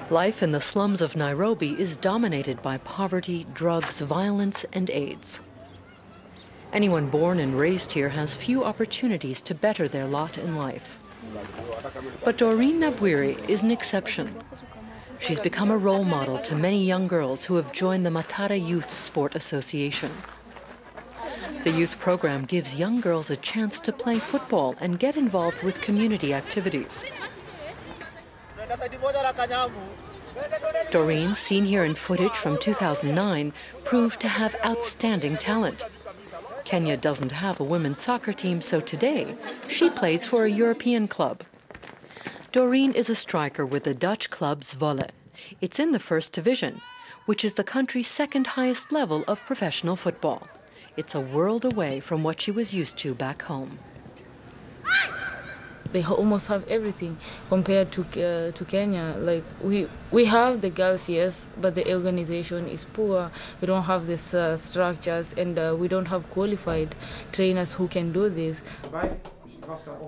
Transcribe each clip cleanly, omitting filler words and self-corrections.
Life in the slums of Nairobi is dominated by poverty, drugs, violence, and AIDS. Anyone born and raised here has few opportunities to better their lot in life. But Doreen Nabwire is an exception. She's become a role model to many young girls who have joined the Matara Youth Sport Association. The youth program gives young girls a chance to play football and get involved with community activities. Doreen, seen here in footage from 2009, proved to have outstanding talent. Kenya doesn't have a women's soccer team, so today she plays for a European club. Doreen is a striker with the Dutch club Zwolle. It's in the first division, which is the country's second highest level of professional football. It's a world away from what she was used to back home. They almost have everything compared to Kenya. Like we have the girls, yes, but the organization is poor. We don't have these structures, and we don't have qualified trainers who can do this.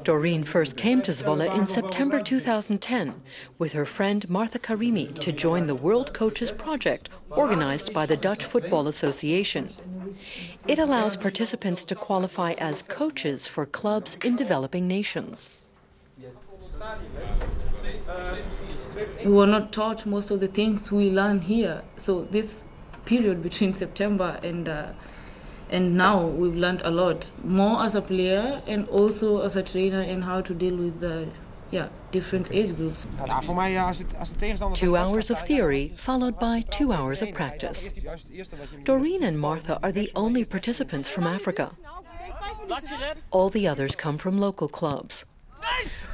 Doreen first came to Zwolle in September 2010 with her friend Martha Karimi to join the World Coaches Project organized by the Dutch Football Association. It allows participants to qualify as coaches for clubs in developing nations. We were not taught most of the things we learn here. So this period between September and now, we've learned a lot, more as a player and also as a trainer, and how to deal with different age groups. 2 hours of theory followed by 2 hours of practice. Doreen and Martha are the only participants from Africa. All the others come from local clubs.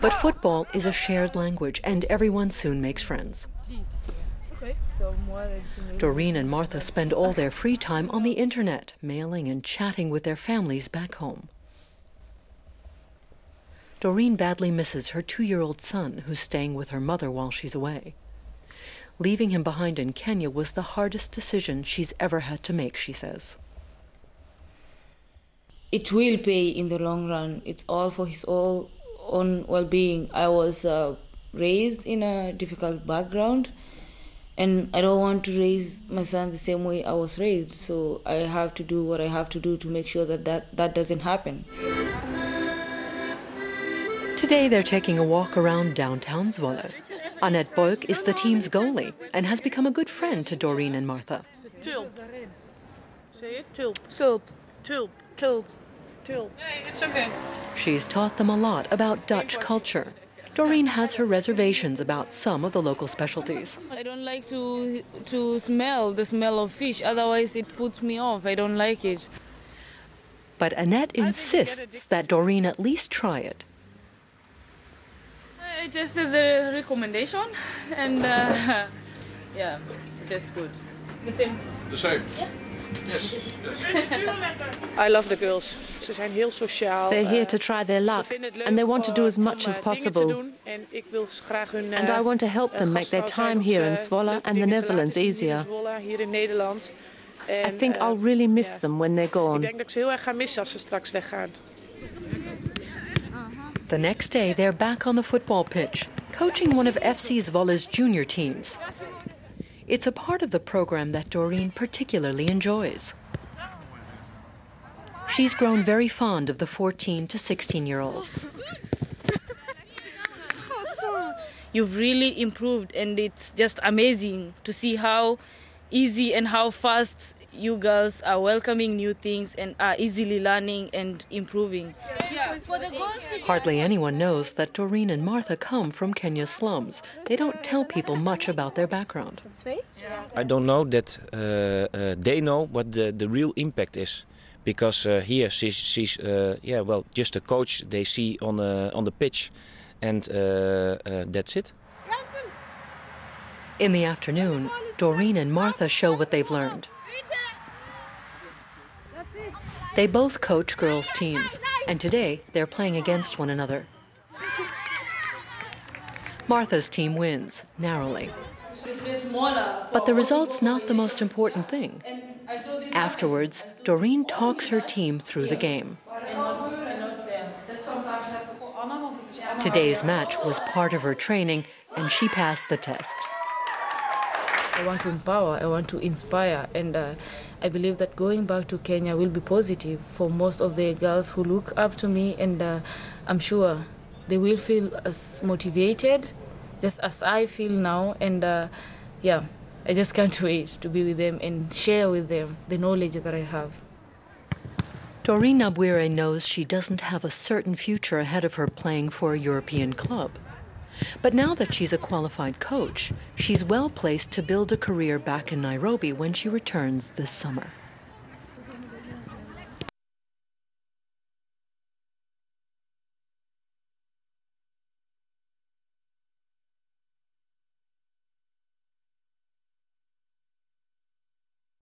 But football is a shared language, and everyone soon makes friends. Doreen and Martha spend all their free time on the internet, mailing and chatting with their families back home. Doreen badly misses her 2-year-old son, who's staying with her mother while she's away. Leaving him behind in Kenya was the hardest decision she's ever had to make, she says. It will pay in the long run. It's all for his own well-being. I was raised in a difficult background, and I don't want to raise my son the same way I was raised, so I have to do what I have to do to make sure that doesn't happen. Today they're taking a walk around downtown Zwolle. Annette Boyk is the team's goalie and has become a good friend to Doreen and Martha. Tulp. Say it? Tulp. Tulp. Tulp. Tulp. Tulp. Hey, it's okay. She's taught them a lot about Dutch culture. Doreen has her reservations about some of the local specialties. I don't like to smell the smell of fish, otherwise it puts me off. I don't like it. But Annette insists that Doreen at least try it. I tested the recommendation, and yeah, it tastes good. The same? The same? Yeah. Yes. I love the girls. Ze zijn heel sociaal. They're here to try their luck, and they want to do as much as possible. And I want to help them make their time here in Zwolle and the Netherlands easier. I think I'll really miss them when they're gone. The next day, they're back on the football pitch, coaching one of FC Zwolle's junior teams. It's a part of the program that Doreen particularly enjoys. She's grown very fond of the 14 to 16-year-olds. You've really improved, and it's just amazing to see how easy and how fast you girls are welcoming new things and are easily learning and improving. Hardly anyone knows that Doreen and Martha come from Kenya's slums. They don't tell people much about their background. I don't know that they know what the real impact is. Because here she's just a coach they see on the pitch, and that's it. In the afternoon, Doreen and Martha show what they've learned. They both coach girls' teams, and today they're playing against one another. Martha's team wins, narrowly. But the result's not the most important thing. Afterwards, Doreen talks her team through the game. Today's match was part of her training, and she passed the test. I want to empower, I want to inspire, and I believe that going back to Kenya will be positive for most of the girls who look up to me, and I'm sure they will feel as motivated just as I feel now, and I just can't wait to be with them and share with them the knowledge that I have. Doreen Nabwire knows she doesn't have a certain future ahead of her playing for a European club. But now that she's a qualified coach, she's well placed to build a career back in Nairobi when she returns this summer.